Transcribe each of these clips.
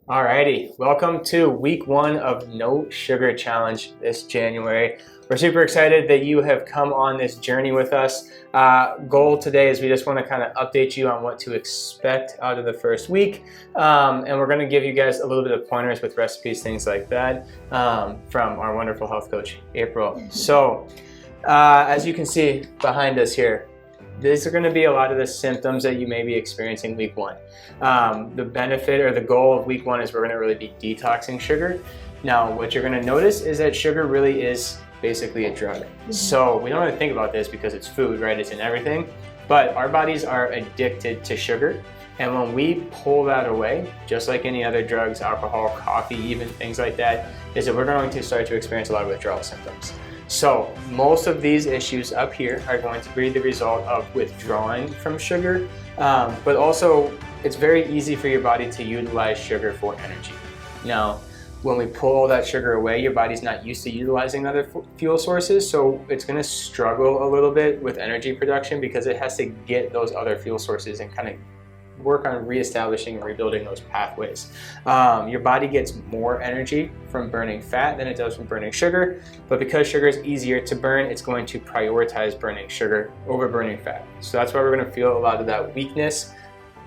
Alrighty, welcome to week 1 of No Sugar Challenge this January. We're super excited that you have come on this journey with us. Goal today is we just want to kind of update you on what to expect out of the first week. And we're going to give you guys a little bit of pointers with recipes, things like that, from our wonderful health coach, April. So, as you can see behind us here, these are going to be a lot of the symptoms that you may be experiencing week 1. The benefit or the goal of week 1 is we're going to really be detoxing sugar. Now, what you're going to notice is that sugar really is basically a drug. So we don't really think about this because it's food, right? It's in everything. But our bodies are addicted to sugar. And when we pull that away, just like any other drugs, alcohol, coffee, even things like that, is that we're going to start to experience a lot of withdrawal symptoms. So most of these issues up here are going to be the result of withdrawing from sugar, but also it's very easy for your body to utilize sugar for energy. Now, when we pull all that sugar away, your body's not used to utilizing other fuel sources, so it's going to struggle a little bit with energy production because it has to get those other fuel sources and kind of work on reestablishing and rebuilding those pathways. Your body gets more energy from burning fat than it does from burning sugar, but because sugar is easier to burn, it's going to prioritize burning sugar over burning fat. So that's why we're going to feel a lot of that weakness,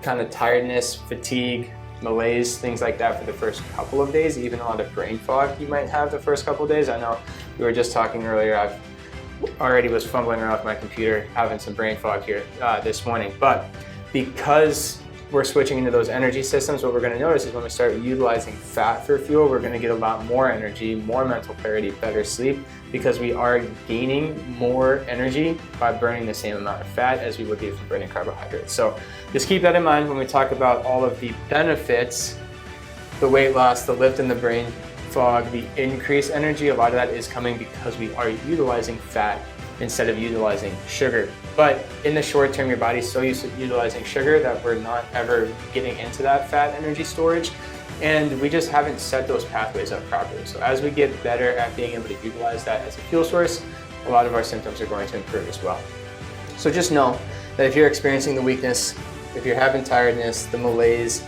kind of tiredness, fatigue, malaise, things like that for the first couple of days, even a lot of brain fog you might have the first couple of days. I know we were just talking earlier, I've already was fumbling around with my computer, having some brain fog here this morning, but because we're switching into those energy systems, what we're going to notice is when we start utilizing fat for fuel, we're going to get a lot more energy, more mental clarity, better sleep, because we are gaining more energy by burning the same amount of fat as we would be from burning carbohydrates. So just keep that in mind when we talk about all of the benefits, the weight loss, the lift in the brain fog, the increased energy. A lot of that is coming because we are utilizing fat instead of utilizing sugar. But in the short term, your body's so used to utilizing sugar that we're not ever getting into that fat energy storage. And we just haven't set those pathways up properly. So as we get better at being able to utilize that as a fuel source, a lot of our symptoms are going to improve as well. So just know that if you're experiencing the weakness, if you're having tiredness, the malaise,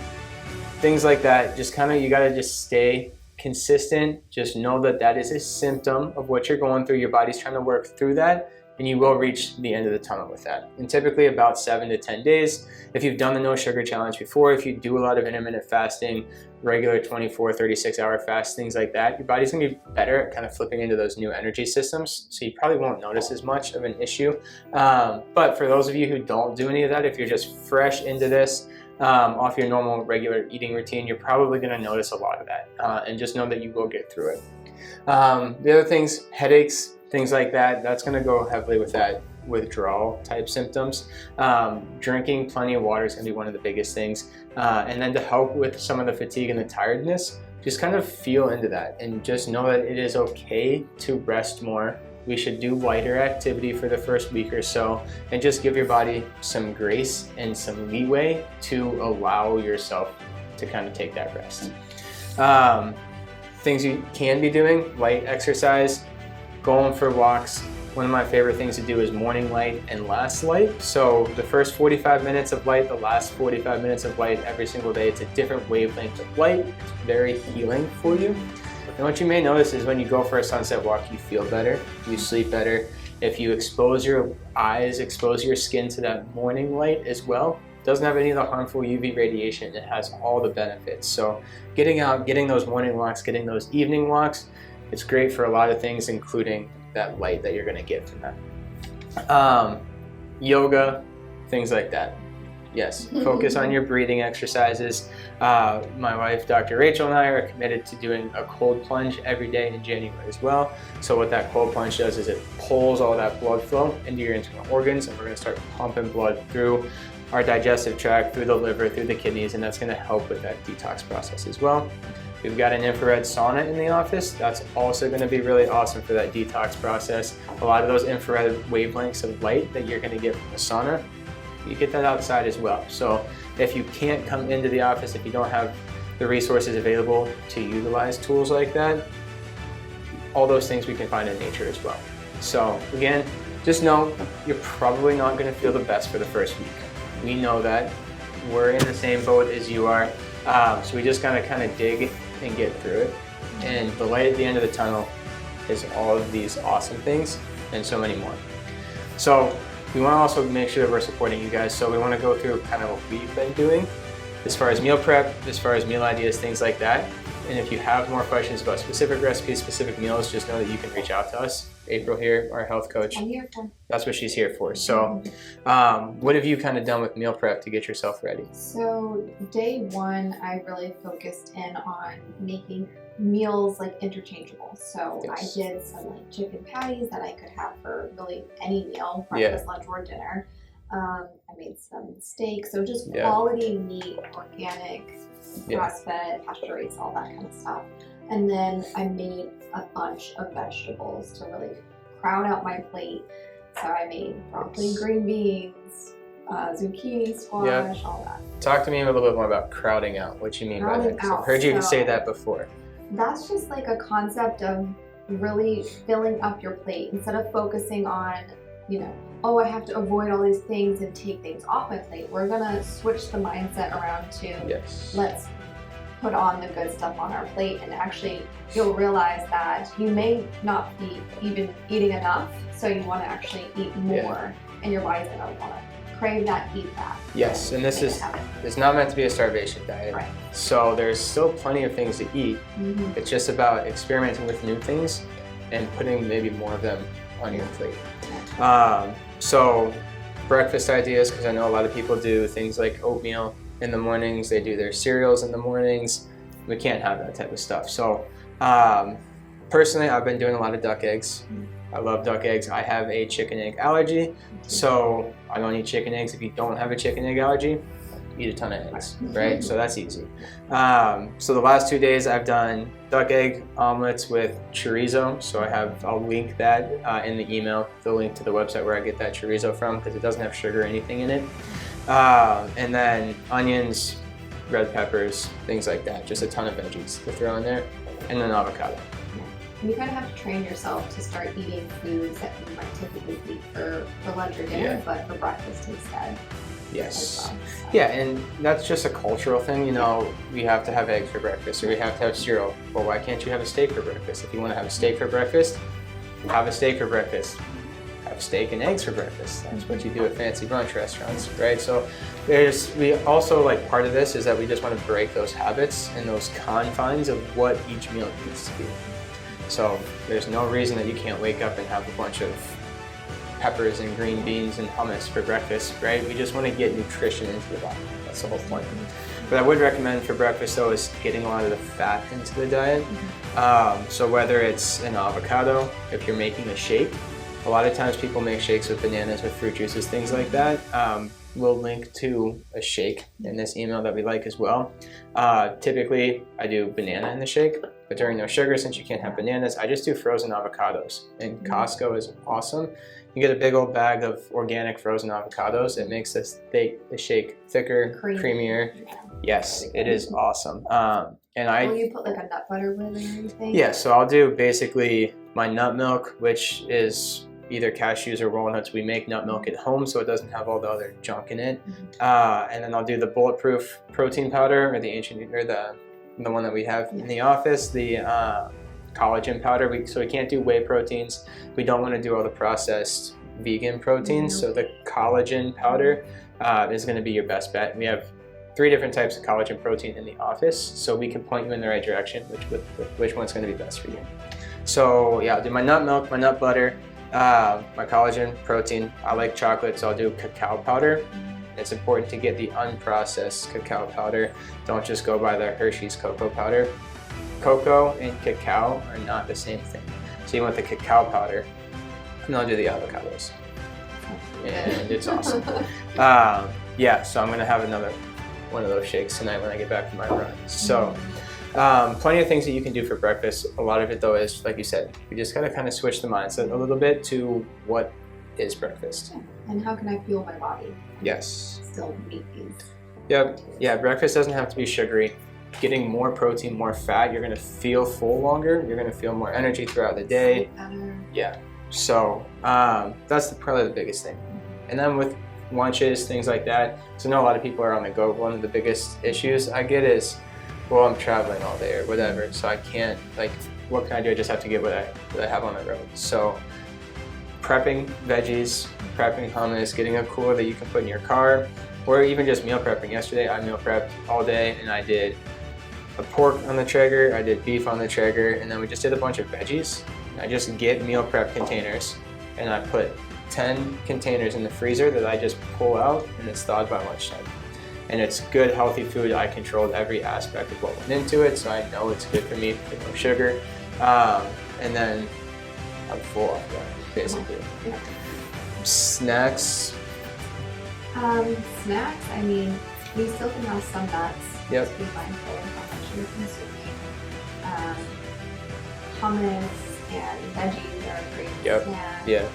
things like that, just kind of, you gotta just stay consistent. Just know that that is a symptom of what you're going through. Your body's trying to work through that, and you will reach the end of the tunnel with that. And typically about 7 to 10 days. If you've done the no sugar challenge before, if you do a lot of intermittent fasting, regular 24, 36-hour fasts, things like that, your body's gonna be better at kind of flipping into those new energy systems. So you probably won't notice as much of an issue. But for those of you who don't do any of that, if you're just fresh into this, off your normal regular eating routine, you're probably going to notice a lot of that, and just know that you will get through it. The other things, headaches, things like that, that's going to go heavily with that withdrawal type symptoms. Drinking plenty of water is going to be one of the biggest things, and then to help with some of the fatigue and the tiredness, just kind of feel into that and just know that it is okay to rest more. We should do lighter activity for the first week or so and just give your body some grace and some leeway to allow yourself to kind of take that rest. Things you can be doing, light exercise, going for walks. One of my favorite things to do is morning light and last light. So the first 45 minutes of light, the last 45 minutes of light every single day, it's a different wavelength of light. It's very healing for you. And what you may notice is when you go for a sunset walk, you feel better, you sleep better. If you expose your eyes, expose your skin to that morning light as well, it doesn't have any of the harmful UV radiation. It has all the benefits. So getting out, getting those morning walks, getting those evening walks, it's great for a lot of things, including that light that you're going to get from that. Yoga, things like that. Yes, focus on your breathing exercises. My wife, Dr. Rachel, and I are committed to doing a cold plunge every day in January as well. So what that cold plunge does is it pulls all that blood flow into your internal organs, and we're going to start pumping blood through our digestive tract, through the liver, through the kidneys, and that's going to help with that detox process as well. We've got an infrared sauna in the office. That's also going to be really awesome for that detox process. A lot of those infrared wavelengths of light that you're going to get from the sauna, you get that outside as well. So if you can't come into the office, if you don't have the resources available to utilize tools like that, all those things we can find in nature as well. So again, just know you're probably not going to feel the best for the first week. We know that. We're in the same boat as you are. So we just gotta kind of dig and get through it. And the light at the end of the tunnel is all of these awesome things and so many more. So we want to also make sure that we're supporting you guys. So we want to go through kind of what we've been doing as far as meal prep, as far as meal ideas, things like that. And if you have more questions about specific recipes, specific meals, just know that you can reach out to us. April here, our health coach. I'm here for. That's what she's here for. So what have you kind of done with meal prep to get yourself ready? So day one, I really focused in on making meals like interchangeable. So Yes. I did some like chicken patties that I could have for really any meal, breakfast, lunch, or dinner. I made some steak, so just quality meat, organic, grass-fed, pasture-raised, all that kind of stuff. And then I made a bunch of vegetables to really crowd out my plate. So I made broccoli, green beans, zucchini, squash, all that. Talk to me a little bit more about crowding out. What you mean by that? 'Cause I've heard you say that before. That's just like a concept of really filling up your plate instead of focusing on, oh, I have to avoid all these things and take things off my plate. We're gonna switch the mindset around to let's put on the good stuff on our plate, and actually you'll realize that you may not be even eating enough, so you want to actually eat more, and your body's gonna want to crave that, eat that. Yes, and this is it's not meant to be a starvation diet. Right. So there's still plenty of things to eat. It's just about experimenting with new things and putting maybe more of them on your plate. So breakfast ideas, because I know a lot of people do things like oatmeal in the mornings, they do their cereals in the mornings. We can't have that type of stuff. So personally, I've been doing a lot of duck eggs. I love duck eggs. I have a chicken egg allergy, so I don't eat chicken eggs. If you don't have a chicken egg allergy, eat a ton of eggs, right? So that's easy. So the last 2 days I've done duck egg omelets with chorizo. So I'll link that in the email, the link to the website where I get that chorizo from, because it doesn't have sugar or anything in it. And then onions, red peppers, things like that. Just a ton of veggies to throw in there, and then avocado. You kind of have to train yourself to start eating foods that you might typically eat for lunch or dinner, but for breakfast instead. Yes. Well, so. Yeah, and that's just a cultural thing. We have to have eggs for breakfast, or we have to have cereal. Well, why can't you have a steak for breakfast? If you want to have a steak for breakfast, have a steak for breakfast. Have steak and eggs for breakfast. That's what you do at fancy brunch restaurants, right? So we also, like, part of this is that we just want to break those habits and those confines of what each meal needs to be. So there's no reason that you can't wake up and have a bunch of peppers and green beans and hummus for breakfast, right? We just want to get nutrition into the body. That's the whole point. What I would recommend for breakfast, though, is getting a lot of the fat into the diet. So whether it's an avocado, if you're making a shake, a lot of times people make shakes with bananas, with fruit juices, things like that. We'll link to a shake in this email that we like as well. Typically, I do banana in the shake, but during no sugar, since you can't have bananas, I just do frozen avocados. And Costco is awesome. You get a big old bag of organic frozen avocados. It makes the shake thicker, creamier. Yes, it is awesome. Will you put like a nut butter with it or anything? Yeah, so I'll do basically my nut milk, which is either cashews or walnuts. We make nut milk at home, so it doesn't have all the other junk in it. And then I'll do the bulletproof protein powder, or the one that we have in the office, the collagen powder. So we can't do whey proteins. We don't want to do all the processed vegan proteins. So the collagen powder is going to be your best bet. We have 3 different types of collagen protein in the office, so we can point you in the right direction, which one's going to be best for you. So yeah, I'll do my nut milk, my nut butter, my collagen protein. I like chocolate, so I'll do cacao powder. It's important to get the unprocessed cacao powder. Don't just go by the Hershey's cocoa powder. Cocoa and cacao are not the same thing. So you want the cacao powder, and I'll do the avocados. And it's awesome. Yeah, so I'm gonna have another one of those shakes tonight when I get back from my run. So plenty of things that you can do for breakfast. A lot of it, though, is, like you said, you just gotta kind of switch the mindset a little bit to what is breakfast. And how can I fuel my body? Yes. Still meat these. Yep. Yeah, breakfast doesn't have to be sugary. Getting more protein, more fat, you're gonna feel full longer. You're gonna feel more energy throughout the day. Yeah. So that's probably the biggest thing. And then with lunches, things like that. So I know a lot of people are on the go. One of the biggest issues I get is, well, I'm traveling all day or whatever, so I can't, like, what can I do? I just have to get what I have on the road. So prepping veggies, prepping hummus, getting a cooler that you can put in your car, or even just meal prepping. Yesterday I meal prepped all day and I did a pork on the Traeger, I did beef on the Traeger, and then we just did a bunch of veggies. I just get meal prep containers and I put 10 containers in the freezer that I just pull out, and it's thawed by lunchtime. And it's good, healthy food. I controlled every aspect of what went into it, so I know it's good for me with no sugar. And then I'm full of that, basically. Yeah. Snacks. Snacks, I mean, we still can have some nuts. Yep. Just be mindful of how much you're consuming. Hummus and veggies are a great Yep. snack. Yeah.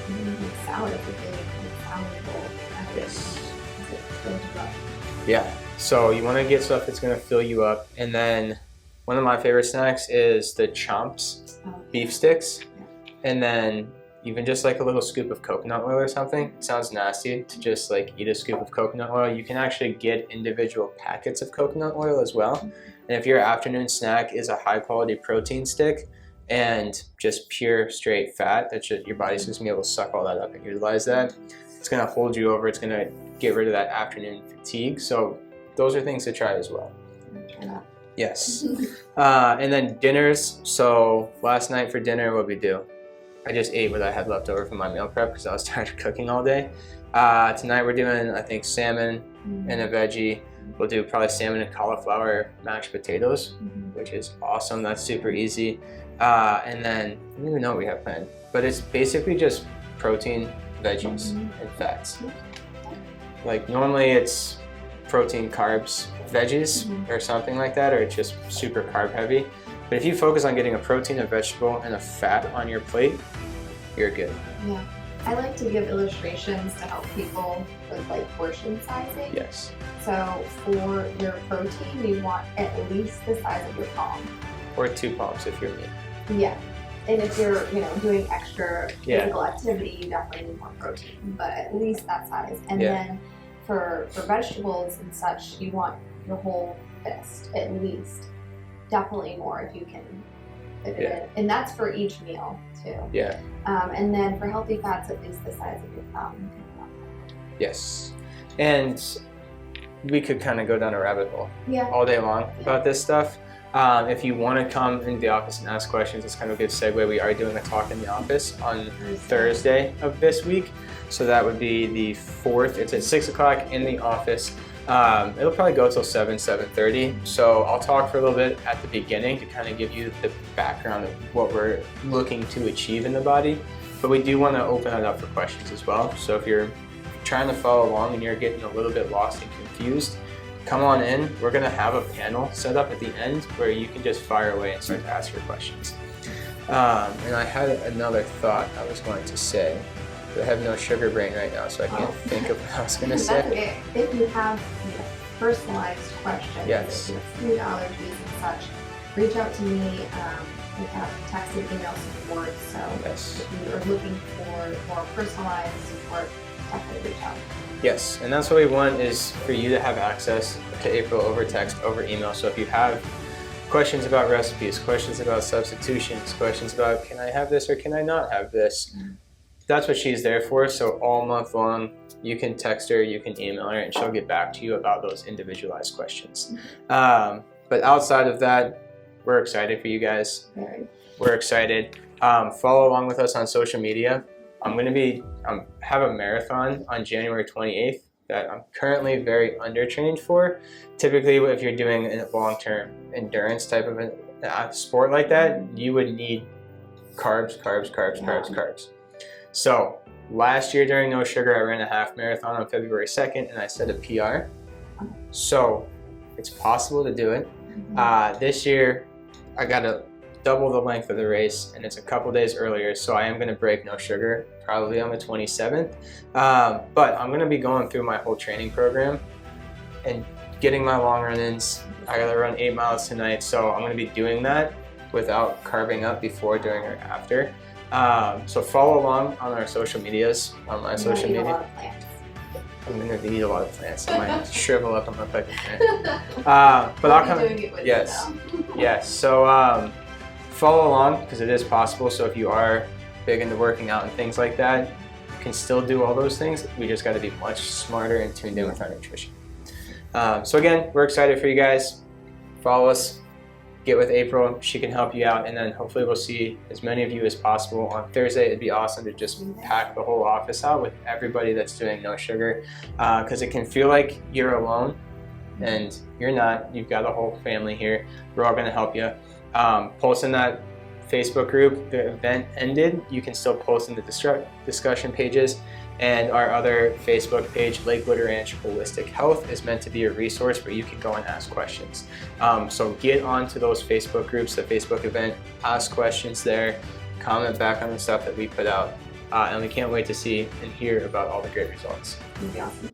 Even salad is a really good salad bowl. Yes. It fills you up. Yeah. So you want to get stuff that's going to fill you up. And then one of my favorite snacks is the Chomps beef sticks. And then even just like a little scoop of coconut oil or something. It sounds nasty to just like eat a scoop of coconut oil. You can actually get individual packets of coconut oil as well. And if your afternoon snack is a high quality protein stick and just pure straight fat, that your body's just gonna be able to suck all that up and utilize that. It's gonna hold you over. It's gonna get rid of that afternoon fatigue. So those are things to try as well. Try that. Yes. And then dinners. So last night for dinner, what we do? I just ate what I had left over from my meal prep because I was tired of cooking all day. Tonight we're doing, I think, salmon and a veggie. We'll do probably salmon and cauliflower mashed potatoes, which is awesome. That's super easy. And then I don't even know what we have planned, but it's basically just protein, veggies, and fats. Like normally it's protein, carbs, veggies, or something like that, or it's just super carb heavy. But if you focus on getting a protein, a vegetable, and a fat on your plate, you're good. Yeah. I like to give illustrations to help people with like portion sizing. Yes. So for your protein, you want at least the size of your palm. Or 2 palms if you're me. Yeah. And if you're, doing extra Yeah. physical activity, you definitely need more protein, but at least that size. And Yeah. then for vegetables and such, you want your whole fist at least. Definitely more if you can fit it in. And that's for each meal too. Yeah. And then for healthy fats, at least the size of your thumb. Yes. And we could kind of go down a rabbit hole Yeah. all day long about this stuff. If you want to come into the office and ask questions, it's kind of a good segue. We are doing a talk in the office on Thursday of this week. So that would be the 4th. It's at 6 o'clock in the office. It'll probably go till 7:30. So I'll talk for a little bit at the beginning to kind of give you the background of what we're looking to achieve in the body. But we do want to open it up for questions as well. So if you're trying to follow along and you're getting a little bit lost and confused, come on in. We're going to have a panel set up at the end where you can just fire away and start to ask your questions. And I had another thought I was going to say. I have no sugar brain right now, so I can't think of what I was going to say. That's okay. If you have personalized questions, Yes. if you have food allergies and such, reach out to me. We have text and email support. So Yes. if you are looking for more personalized support, definitely reach out. Yes, and that's what we want is for you to have access to April over text, over email. So if you have questions about recipes, questions about substitutions, questions about can I have this or can I not have this, that's what she's there for. So all month long, you can text her, you can email her, and she'll get back to you about those individualized questions. But outside of that, we're excited for you guys. Very. We're excited. Follow along with us on social media. I'm going to have a marathon on January 28th that I'm currently very undertrained for. Typically, if you're doing a long-term endurance type of a sport like that, you would need carbs. So last year during No Sugar, I ran a half marathon on February 2nd, and I set a PR. So it's possible to do it. This year, I got to double the length of the race, and it's a couple days earlier, so I am going to break No Sugar probably on the 27th. But I'm going to be going through my whole training program and getting my long run-ins. I got to run 8 miles tonight, so I'm going to be doing that without carving up before, during, or after. So follow along on our social medias, on my social Eat a media. lot of plants. I'm gonna eat a lot of plants. I might shrivel up and look like a plant. But I'll I'll be come. doing it with Yes. you now. Yes. So follow along because it is possible. So if you are big into working out and things like that, you can still do all those things. We just got to be much smarter and tuned in with our nutrition. So again, we're excited for you guys. Follow us. Get with April. She can help you out, and then hopefully we'll see as many of you as possible on Thursday. It'd be awesome to just pack the whole office out with everybody that's doing no sugar, because it can feel like you're alone, and you're not. You've got a whole family here. We're all going to help you. Post in that Facebook group. The event ended. You can still post in the discussion pages. And our other Facebook page, Lakewood Ranch Holistic Health, is meant to be a resource where you can go and ask questions. So get onto those Facebook groups, the Facebook event, ask questions there, comment back on the stuff that we put out. And we can't wait to see and hear about all the great results. It'd be awesome.